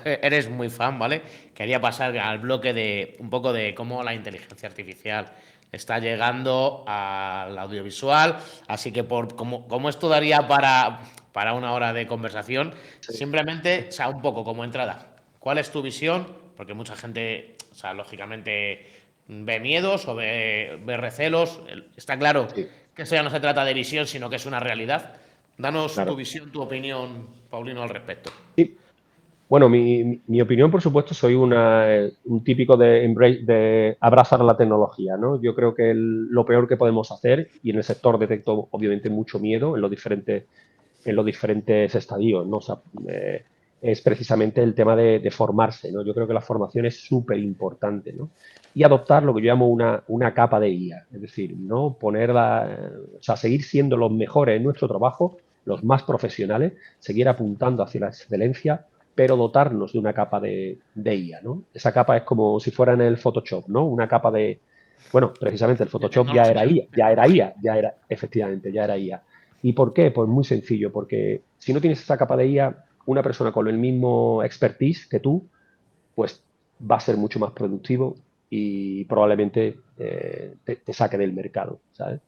S1: eres muy fan, ¿vale? Quería pasar al bloque de un poco de cómo la inteligencia artificial está llegando al audiovisual. Así que como esto daría para una hora de conversación,
S2: Sí.
S1: simplemente, o sea, un poco como entrada. ¿Cuál es tu visión? Porque mucha gente, o sea, lógicamente ve miedos o ve recelos. Está claro
S2: Sí,
S1: que esto ya no se trata de visión, sino que es una realidad. Danos tu
S2: claro.
S1: visión, tu opinión, Paulino, al respecto.
S2: Sí. Bueno, mi opinión, por supuesto, soy un típico de abrazar la tecnología, ¿no? Yo creo que lo peor que podemos hacer, y en el sector detecto obviamente mucho miedo en los diferentes estadios, ¿no? O sea, es precisamente el tema de formarse, ¿no? Yo creo que la formación es súper importante, ¿no? Y adoptar lo que yo llamo una capa de IA, es decir, ¿no? O sea, seguir siendo los mejores en nuestro trabajo, los más profesionales, seguir apuntando hacia la excelencia, pero dotarnos de una capa de IA, ¿no? Esa capa es como si fuera en el Photoshop, ¿no? Una capa bueno, precisamente el
S1: De
S2: Photoshop ya era
S1: tecnología.
S2: IA, ya era IA, efectivamente, ya era IA. ¿Y por qué? Pues muy sencillo, porque si no tienes esa capa de IA, una persona con el mismo expertise que tú, pues va a ser mucho más productivo y probablemente te saque del mercado, ¿sabes?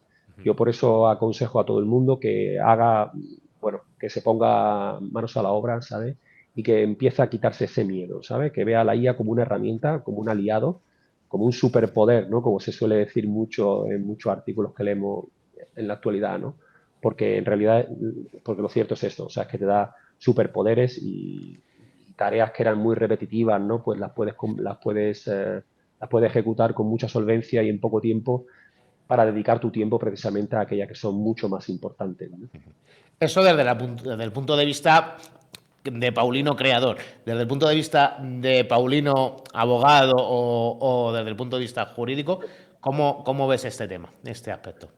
S2: Yo por eso aconsejo a todo el mundo que haga, bueno, que se ponga manos a la obra, ¿sabes? Y que empiece a quitarse ese miedo, ¿sabes? Que vea a la IA como una herramienta, como un aliado, como un superpoder, ¿no? Como se suele decir mucho en muchos artículos que leemos en la actualidad, ¿no? Porque en realidad, porque lo cierto es esto, o sea, es que te da superpoderes y tareas que eran muy repetitivas, ¿no? Pues las puedes ejecutar con mucha solvencia y en poco tiempo para dedicar tu tiempo precisamente a aquellas que son mucho más importantes, ¿no?
S1: Eso desde el punto de vista de Paulino creador, desde el punto de vista de Paulino abogado o desde el punto de vista jurídico, ¿cómo ves este tema, este aspecto?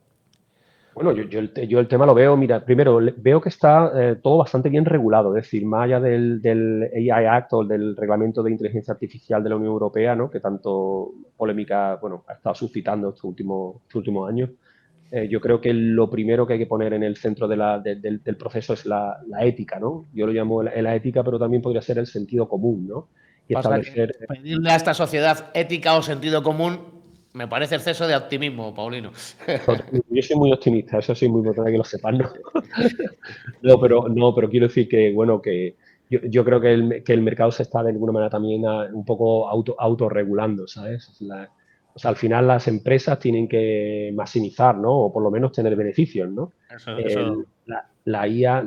S2: Bueno, yo el tema lo veo, mira, primero veo que está todo bastante bien regulado, es decir, más allá del AI Act o del Reglamento de Inteligencia Artificial de la Unión Europea, ¿no? Que tanto polémica, bueno, ha estado suscitando estos últimos años. Yo creo que lo primero que hay que poner en el centro del proceso es la ética, ¿no? Yo lo llamo la ética, pero también podría ser el sentido común, ¿no? Y
S1: Pasa que
S2: establecer.
S1: pedirle a esta sociedad ética o sentido común me parece exceso de optimismo, Paulino.
S2: Yo soy muy optimista, eso sí, muy importante que lo sepan, ¿no? No, pero quiero decir que, bueno, que yo creo que el mercado se está de alguna manera también un poco autorregulando, ¿sabes? O sea, al final las empresas tienen que maximizar, ¿no? O por lo menos tener beneficios, ¿no?
S1: Eso.
S2: La IA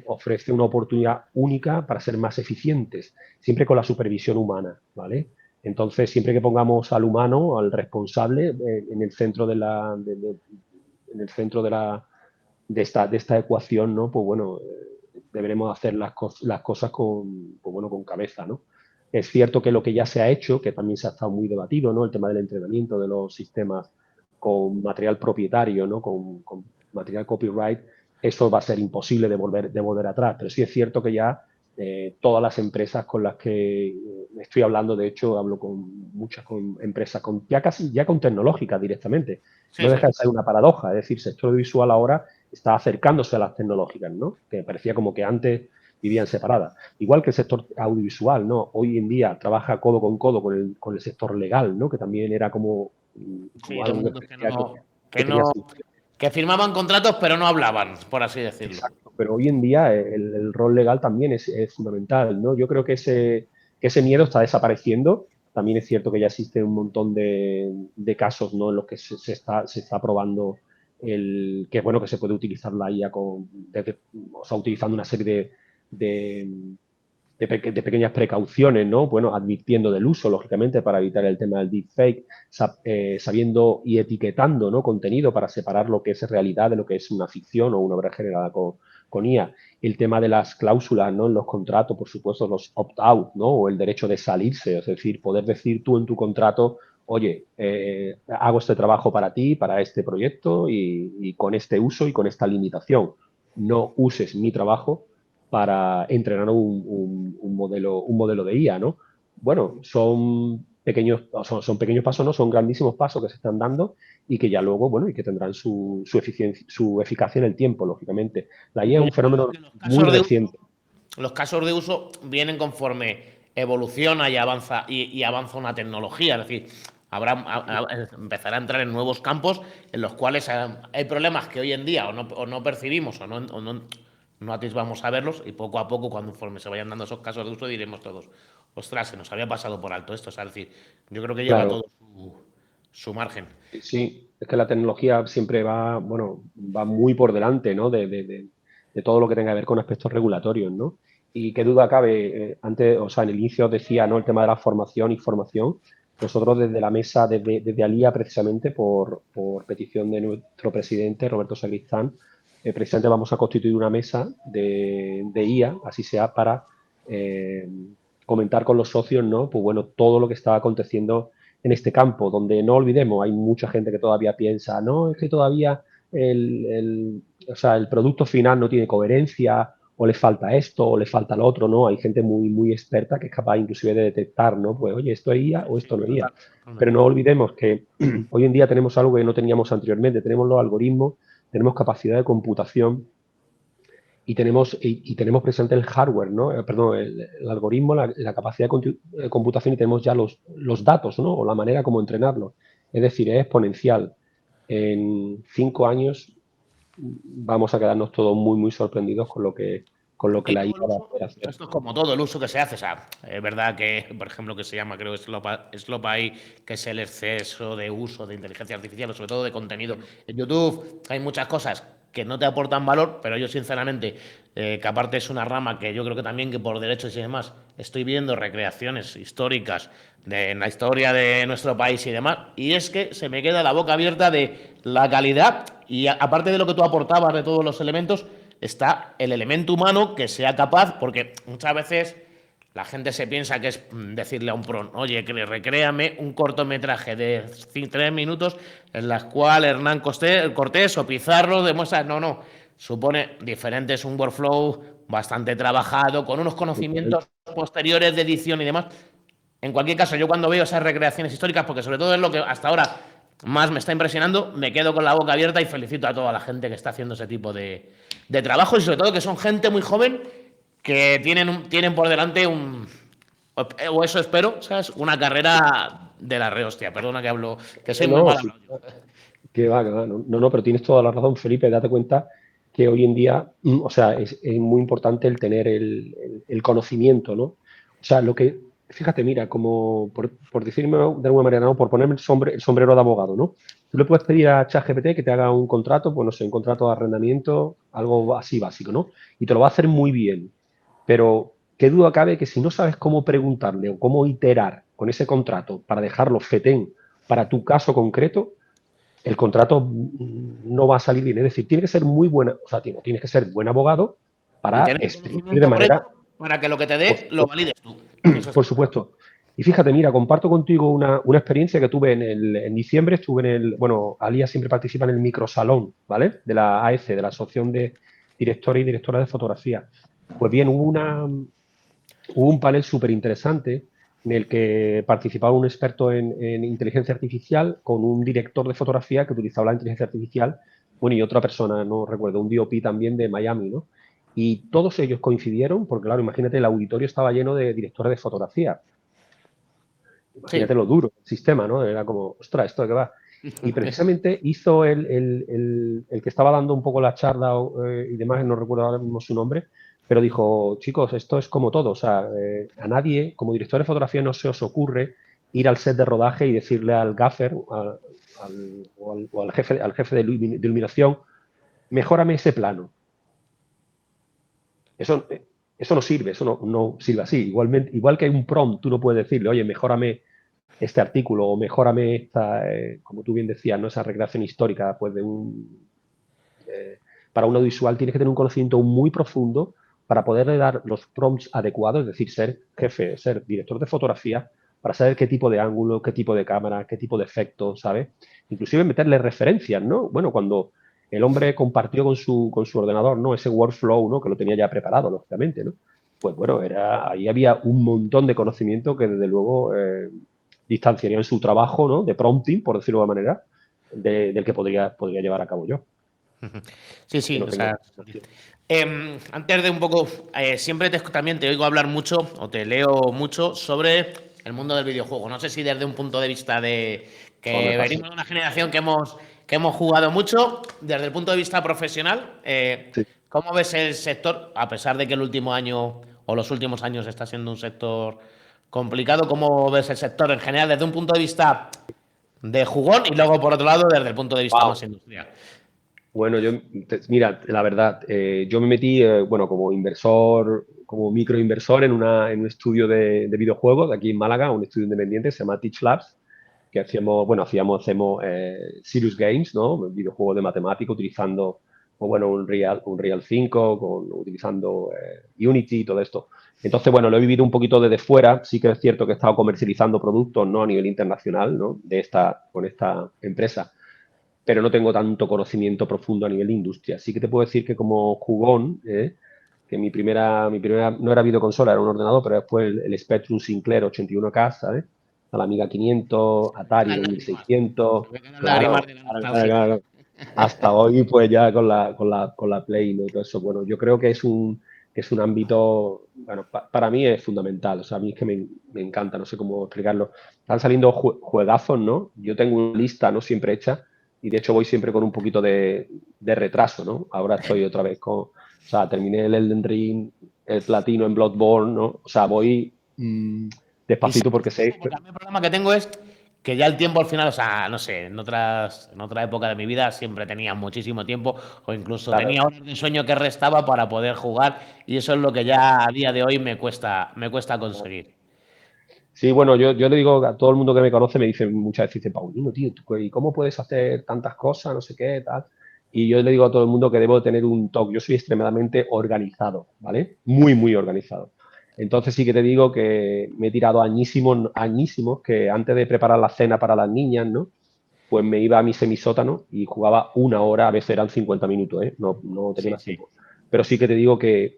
S2: ofrece una oportunidad única para ser más eficientes, siempre con la supervisión humana, ¿vale? Entonces, siempre que pongamos al humano, al responsable, en el centro en el centro de esta ecuación, ¿no? Pues bueno, deberemos hacer las cosas con, pues bueno, con cabeza, ¿no? Es cierto que lo que ya se ha hecho, que también se ha estado muy debatido, ¿no? El tema del entrenamiento de los sistemas con material propietario, ¿no? Con material copyright, eso va a ser imposible de volver atrás. Pero sí es cierto que ya todas las empresas con las que estoy hablando, de hecho, hablo con muchas empresas, ya casi ya con tecnológicas directamente.
S1: Sí,
S2: No
S1: sí.
S2: deja de ser una paradoja, es decir, sector visual ahora está acercándose a las tecnológicas, ¿no? Que parecía como que antes vivían separadas. Igual que el sector audiovisual, ¿no? Hoy en día trabaja codo con el sector legal, ¿no? Que también era
S1: Sí,
S2: como
S1: los
S2: algo que
S1: mundos
S2: parecía que
S1: que
S2: tenía
S1: no,
S2: sentido.
S1: que firmaban contratos pero no hablaban, por así decirlo.
S2: Exacto, pero hoy en día el rol legal también es fundamental, ¿no? Yo creo que ese miedo está desapareciendo. También es cierto que ya existe un montón de casos, ¿no? En los que se está probando que, bueno, que se puede utilizar la IA o sea, utilizando una serie de, de pequeñas precauciones, ¿no? Bueno, advirtiendo del uso, lógicamente, para evitar el tema del deepfake, sabiendo y etiquetando, ¿no? Contenido para separar lo que es realidad de lo que es una ficción o una obra generada con IA. El tema de las cláusulas, ¿no? En los contratos, por supuesto, los opt-out, ¿no? O el derecho de salirse, es decir, poder decir tú en tu contrato, oye, hago este trabajo para ti, para este proyecto y con este uso y con esta limitación. No uses mi trabajo para entrenar un modelo de IA, ¿no? Bueno, son pequeños pasos, ¿no? Son grandísimos pasos que se están dando y que ya luego, bueno, y que tendrán su eficacia en el tiempo, lógicamente. La IA es un
S1: Yo creo
S2: fenómeno
S1: que
S2: muy reciente.
S1: los casos de uso vienen conforme evoluciona y avanza una tecnología. Es decir, empezará a entrar en nuevos campos en los cuales hay problemas que hoy en día o no percibimos no atisbamos a verlos y poco a poco, cuando conforme se vayan dando esos casos de uso, diremos todos, ostras, se nos había pasado por alto esto. O sea, es decir, yo creo que lleva
S2: Claro,
S1: todo su margen.
S2: sí, es que la tecnología siempre va, bueno, va muy por delante, ¿no? De todo lo que tenga que ver con aspectos regulatorios, ¿no? Y qué duda cabe, antes, o sea, en el inicio os decía, ¿no? El tema de la formación y formación. Nosotros desde la mesa, desde Alía, precisamente por petición de nuestro presidente, Roberto Sacristán, precisamente vamos a constituir una mesa de IA, así sea, para eh, comentar con los socios, ¿no? Pues bueno, todo lo que está aconteciendo en este campo, donde no olvidemos, hay mucha gente que todavía piensa, no, es que todavía o sea, el producto final no tiene coherencia, o le falta esto, o le falta lo otro, ¿no? Hay gente muy experta que es capaz inclusive de detectar, ¿no? Pues, oye, esto es IA
S1: Sí,
S2: o
S1: sí,
S2: esto no es IA. Pero
S1: totalmente.
S2: no olvidemos que hoy en día tenemos algo que no teníamos anteriormente, tenemos los algoritmos, tenemos capacidad de computación y tenemos presente el hardware, ¿no? Perdón, el algoritmo, la capacidad de computación y tenemos ya los datos, ¿no? O la manera como entrenarlo. Es decir, es exponencial. En 5 años vamos a quedarnos todos muy sorprendidos con lo que
S1: Y
S2: la
S1: luego
S2: IA
S1: el
S2: va a
S1: uso,
S2: poder hacer.
S1: esto es como todo, el uso que se hace. O sea, es verdad que, por ejemplo, que se llama, creo, SlopAI, que es el exceso de uso de inteligencia artificial, o sobre todo de contenido. En YouTube hay muchas cosas que no te aportan valor, pero yo, sinceramente, que aparte es una rama que yo creo que también, que por derechos y demás, estoy viendo recreaciones históricas en la historia de nuestro país y demás, y es que se me queda la boca abierta de la calidad y aparte de lo que tú aportabas de todos los elementos, está el elemento humano que sea capaz, porque muchas veces la gente se piensa que es decirle a un pro, oye, que recréame un cortometraje de 3 minutos en la cual Hernán Cortés o Pizarro demuestra, no, supone diferente, es un workflow bastante trabajado, con unos conocimientos posteriores de edición y demás. En cualquier caso, yo cuando veo esas recreaciones históricas, porque sobre todo es lo que hasta ahora más me está impresionando, me quedo con la boca abierta y felicito a toda la gente que está haciendo ese tipo de trabajo y sobre todo que son gente muy joven que tienen por delante o eso espero, ¿sabes? Una carrera de la rehostia. Perdona que hablo, que soy muy
S2: No,
S1: mal
S2: sí,
S1: hablado yo.
S2: que va, que va. No, pero tienes toda la razón, Felipe. Date cuenta que hoy en día, o sea, es muy importante el tener el conocimiento, ¿no? O sea, fíjate, mira, como por decirme de alguna manera, ¿no? Por ponerme el sombrero de abogado, ¿no? Tú le puedes pedir a ChatGPT que te haga un contrato, pues no sé, un contrato de arrendamiento, algo así básico, ¿no? Y te lo va a hacer muy bien. Pero qué duda cabe que si no sabes cómo preguntarle o cómo iterar con ese contrato para dejarlo fetén para tu caso concreto, el contrato no va a salir bien. Es decir, tiene que ser muy buena, o sea, tienes que ser buen abogado
S1: Y
S2: para
S1: tener el
S2: exprimir de
S1: conocimiento
S2: manera,
S1: correcto para que lo que te
S2: por,
S1: dé lo valides tú. Eso es.
S2: por supuesto. Y fíjate, mira, comparto contigo una experiencia que tuve en diciembre, estuve bueno, Alía siempre participa en el microsalón, ¿vale? De la AEC, de la Asociación de Directores y Directoras de Fotografía. Pues bien, hubo un panel súper interesante en el que participaba un experto en inteligencia artificial con un director de fotografía que utilizaba la inteligencia artificial, bueno, y otra persona, no recuerdo, un DOP también de Miami, ¿no? Y todos ellos coincidieron, porque claro, imagínate, el auditorio estaba lleno de directores de fotografía.
S1: Sí.
S2: Imagínate lo duro el sistema, ¿no? Era como, ostras, ¿esto de qué va? Y precisamente hizo el que estaba dando un poco la charla y demás, no recuerdo ahora mismo su nombre, pero dijo, chicos, esto es como todo, o sea, a nadie, como director de fotografía, no se os ocurre ir al set de rodaje y decirle al gaffer o al jefe de iluminación, mejórame ese plano. Eso, eso no sirve, eso no sirve así. Igualmente, igual que hay un prompt, tú no puedes decirle, oye, mejórame este artículo o mejórame esta, como tú bien decías, ¿no? Esa recreación histórica, pues para un audiovisual tienes que tener un conocimiento muy profundo para poderle dar los prompts adecuados, es decir, ser jefe, ser director de fotografía, para saber qué tipo de ángulo, qué tipo de cámara, qué tipo de efecto, ¿sabes? Inclusive meterle referencias, ¿no? Bueno, cuando el hombre compartió con su ordenador, ¿no? Ese workflow, ¿no? Que lo tenía ya preparado, lógicamente, ¿no? Pues bueno, ahí había un montón de conocimiento que desde luego distanciarían su trabajo, ¿no? De prompting, por decirlo de alguna manera, del que podría llevar a cabo yo,
S1: Sí,
S2: que
S1: sí,
S2: no
S1: o
S2: tengo
S1: sea,
S2: formación.
S1: antes de un poco, siempre también te oigo hablar mucho o te leo mucho sobre el mundo del videojuego. No sé si desde un punto de vista de
S2: Oh, me
S1: que
S2: pasa.
S1: venimos de una generación que hemos jugado mucho, desde el punto de vista profesional,
S2: Sí.
S1: ¿cómo ves el sector? A pesar de que el último año o los últimos años está siendo un sector complicado, ¿cómo ves el sector en general desde un punto de vista de jugón y luego por otro lado desde el punto de vista más
S2: Wow.
S1: industrial?
S2: Bueno, mira, la verdad, yo me metí, bueno, como inversor, como microinversor en un estudio de videojuegos de aquí en Málaga, un estudio independiente, se llama Teach Labs, que hacemos Serious Games, ¿no? Videojuegos de matemática utilizando, pues bueno, un Real 5, utilizando Unity y todo esto. Entonces, bueno, lo he vivido un poquito desde fuera. Sí que es cierto que he estado comercializando productos, ¿no? A nivel internacional, ¿no? Con esta empresa, pero no tengo tanto conocimiento profundo a nivel de industria. Sí que te puedo decir que como jugón, que mi primera no era videoconsola, era un ordenador, pero después el Spectrum Sinclair 81K, ¿sabes? A la Amiga 500, Atari
S1: Las lágrimas.
S2: 2600,
S1: Te voy a las lágrimas
S2: claro,
S1: de la
S2: claro, claro,
S1: nostalgia.
S2: claro. Hasta hoy, pues ya con la Play, ¿no? Y todo eso. Bueno, yo creo que es un ámbito, bueno, para mí es fundamental. O sea, a mí es que me encanta, no sé cómo explicarlo. Están saliendo juegazos, ¿no? Yo tengo una lista, ¿no? Siempre hecha, y de hecho voy siempre con un poquito de retraso, ¿no? Ahora estoy otra vez o sea, terminé el Elden Ring, el platino en Bloodborne, ¿no? O sea, voy
S1: Y sí,
S2: despacito porque sé.
S1: porque a mí el problema que tengo es que ya el tiempo al final, o sea, no sé, en otra época de mi vida siempre tenía muchísimo tiempo o incluso
S2: Claro.
S1: tenía horas de sueño que restaba para poder jugar y eso es lo que ya a día de hoy me cuesta conseguir.
S2: Sí, bueno, yo le digo a todo el mundo que me conoce, me dice muchas veces, dice, Paulino, tío, ¿y cómo puedes hacer tantas cosas, no sé qué, tal? Y yo le digo a todo el mundo que debo tener un TOC. Yo soy extremadamente organizado, ¿vale? Muy, muy organizado. Entonces sí que te digo que me he tirado añísimos, añísimos, que antes de preparar la cena para las niñas, ¿no? Pues me iba a mi semisótano y jugaba 1 hora, a veces eran 50 minutos, ¿eh? No tenía
S1: Sí,
S2: más
S1: sí.
S2: tiempo. Pero sí que te digo que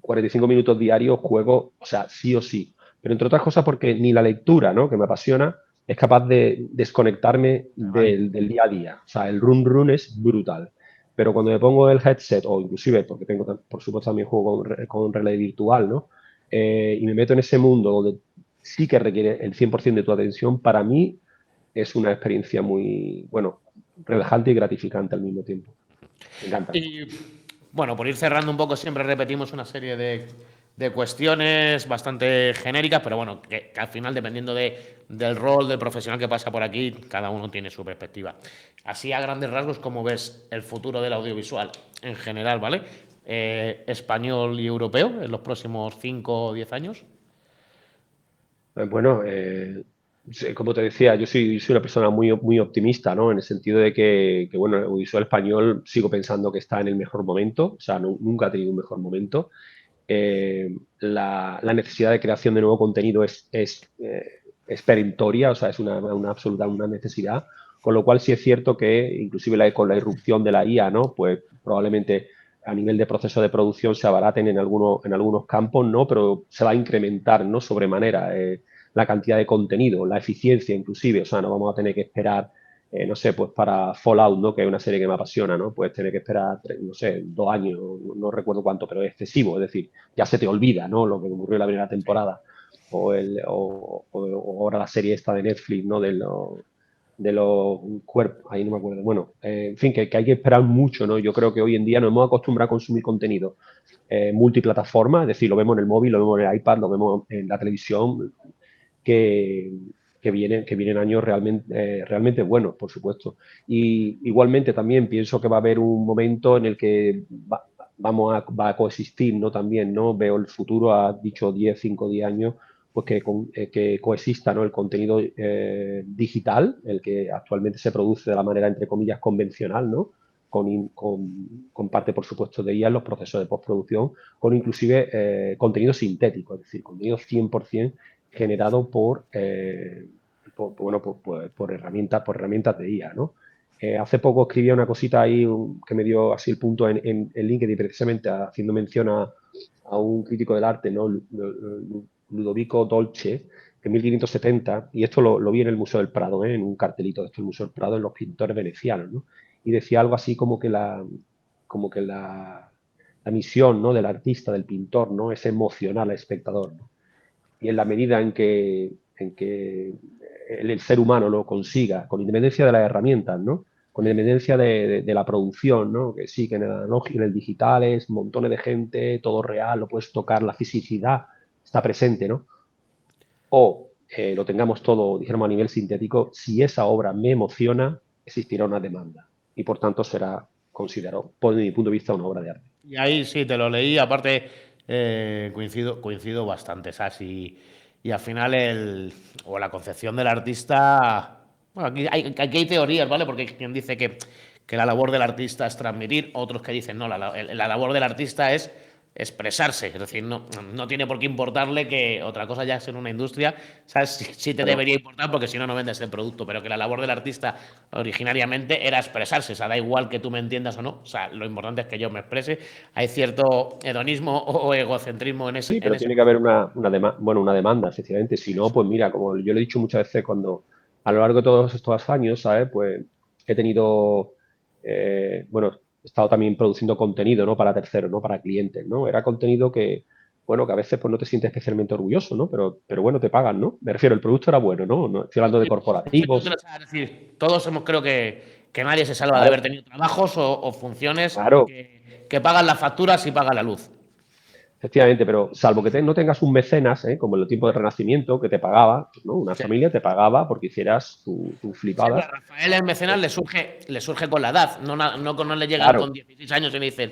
S2: 45 minutos diarios juego, o sea, sí o sí. Pero entre otras cosas porque ni la lectura, ¿no? Que me apasiona, es capaz de desconectarme
S1: Vale.
S2: del día a día. O sea, el run run es brutal. Pero cuando me pongo el headset, o inclusive, porque tengo, por supuesto, también juego con realidad virtual, ¿no? Y me meto en ese mundo donde sí que requiere el 100% de tu atención, para mí es una experiencia muy, bueno, relajante y gratificante al mismo tiempo. Me encanta.
S1: Y bueno, por ir cerrando un poco, siempre repetimos una serie de cuestiones bastante genéricas, pero bueno, que al final, dependiendo del rol del profesional que pasa por aquí, cada uno tiene su perspectiva. Así, a grandes rasgos, ¿cómo ves el futuro del audiovisual en general, ¿vale? Español y europeo en los próximos 5 o 10 años.
S2: Bueno, sí, como te decía, yo soy una persona muy, muy optimista, ¿no? En el sentido de que, bueno, el audiovisual español sigo pensando que está en el mejor momento, o sea, nunca ha tenido un mejor momento. La necesidad de creación de nuevo contenido es perentoria, o sea, es una absoluta una necesidad, con lo cual sí es cierto que inclusive con la irrupción de la IA, ¿no? Pues probablemente a nivel de proceso de producción se abaraten en algunos campos, ¿no? Pero se va a incrementar, ¿no? Sobremanera la cantidad de contenido, la eficiencia inclusive, o sea, no vamos a tener que esperar no sé, pues para Fallout, ¿no? Que es una serie que me apasiona, ¿no? Pues tener que esperar, no sé, 2 años, no recuerdo cuánto, pero es excesivo, es decir, ya se te olvida, ¿no? Lo que ocurrió en la primera
S1: Sí.
S2: temporada. O ahora la serie esta de Netflix, ¿no? De los cuerpos, ahí no me acuerdo. Bueno, en fin, que hay que esperar mucho, ¿no? Yo creo que hoy en día nos hemos acostumbrado a consumir contenido multiplataforma, es decir, lo vemos en el móvil, lo vemos en el iPad, lo vemos en la televisión, que, que vienen años realmente buenos, por supuesto. Y igualmente también pienso que va a haber un momento en el que va a coexistir, ¿no? También, ¿no? Veo el futuro, ha dicho 10 5 10 años, pues que coexista, ¿no? El contenido digital, el que actualmente se produce de la manera, entre comillas, convencional, ¿no? Con parte, por supuesto, de IA en los procesos de postproducción, con inclusive contenido sintético, es decir, contenido 100% generado bueno, por herramientas de IA, ¿no? Hace poco escribía una cosita ahí que me dio así el punto en LinkedIn, precisamente haciendo mención a un crítico del arte, ¿no? Ludovico Dolce, en 1570, y esto lo vi en el Museo del Prado, en un cartelito de esto, el Museo del Prado, en los pintores venecianos, ¿no? Y decía algo así como que la misión, ¿no? Del artista, del pintor, ¿no? Es emocionar al espectador, ¿no? Y en la medida en que el ser humano lo consiga, con independencia de las herramientas, ¿no? Con independencia de la producción, ¿no? Que sí, que en el analógico, en el digital es montones de gente, todo real, lo puedes tocar, la fisicidad está presente, ¿no? O lo tengamos todo, dijéramos, a nivel sintético, si esa obra me emociona, existirá una demanda y por tanto será considerado, por mi punto de vista, una obra de arte.
S1: Y ahí sí, te lo leí, aparte coincido bastante, ¿sabes? Y al final o la concepción del artista, bueno, aquí hay teorías, ¿vale? Porque hay quien dice que la labor del artista es transmitir, otros que dicen, no, la labor del artista es expresarse, es decir, no tiene por qué importarle que otra cosa ya es en una industria, ¿sabes? Sí te
S2: Claro.
S1: debería importar porque si no, no vendes el producto, pero que la labor del artista originariamente era expresarse, o sea, da igual que tú me entiendas o no, o sea, lo importante es que yo me exprese, hay cierto hedonismo o egocentrismo en ese,
S2: Sí,
S1: en
S2: pero
S1: ese
S2: tiene que haber
S1: concepto.
S2: una demanda, efectivamente. Si no,
S1: Eso.
S2: pues mira, como yo le he dicho muchas veces cuando a lo largo de todos estos años, ¿sabes? Pues he tenido, bueno, he estado también produciendo contenido, ¿no? Para terceros, ¿no? Para clientes, ¿no? Era contenido que, bueno, que a veces pues no te sientes especialmente orgulloso, ¿no? Pero bueno, te pagan, ¿no? Me refiero, el producto era bueno, ¿no? No estoy hablando de
S1: Sí,
S2: corporativos.
S1: es decir, todos hemos, creo que nadie se salva de haber
S2: Claro,
S1: tenido trabajos o funciones
S2: claro.
S1: que pagan las facturas y pagan la luz.
S2: Efectivamente, pero salvo que no tengas un mecenas, como en los tiempos del Renacimiento, que te pagaba, ¿no? Una
S1: Sí.
S2: familia te pagaba porque hicieras tu
S1: Sí, pero
S2: flipada.
S1: a Rafael el mecenas le surge con la edad, no le llegan
S2: Claro,
S1: con 16 años y le dicen,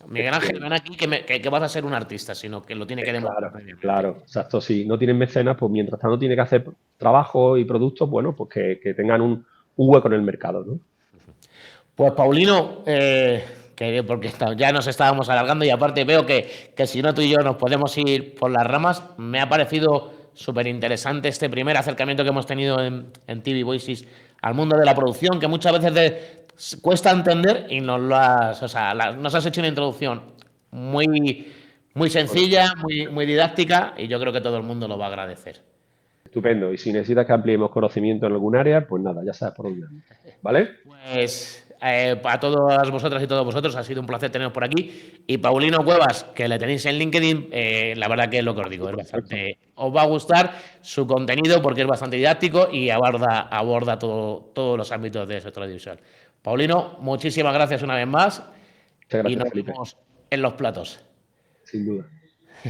S1: Miguel Ángel, ven
S2: efectivamente.
S1: aquí que vas a ser un artista, sino que lo tiene que demostrar
S2: Claro,
S1: previamente.
S2: claro, exacto. Si no tienen mecenas, pues mientras tanto tiene que hacer trabajo y productos, bueno, pues que tengan un hueco en el mercado, ¿no?
S1: Pues Paulino, porque ya nos estábamos alargando y aparte veo que si no tú y yo nos podemos ir por las ramas. Me ha parecido súper interesante este primer acercamiento que hemos tenido en TV Voices al mundo de la producción, que muchas veces cuesta entender y nos has hecho una introducción muy, muy sencilla, muy didáctica y yo creo que todo el mundo lo va a agradecer.
S2: Estupendo. Y si necesitas que ampliemos conocimiento en algún área, pues nada, ya sabes por dónde ando. ¿Vale?
S1: Pues para todas vosotras y todos vosotros ha sido un placer teneros por aquí. Y Paulino Cuevas, que le tenéis en LinkedIn, la verdad que es lo que os digo, os va a gustar su contenido porque es bastante didáctico y aborda todos los ámbitos de sector audiovisual. Paulino, muchísimas gracias una vez más
S2: Muchas
S1: y
S2: gracias,
S1: nos
S2: Felipe.
S1: vemos en los platos.
S2: Sin duda.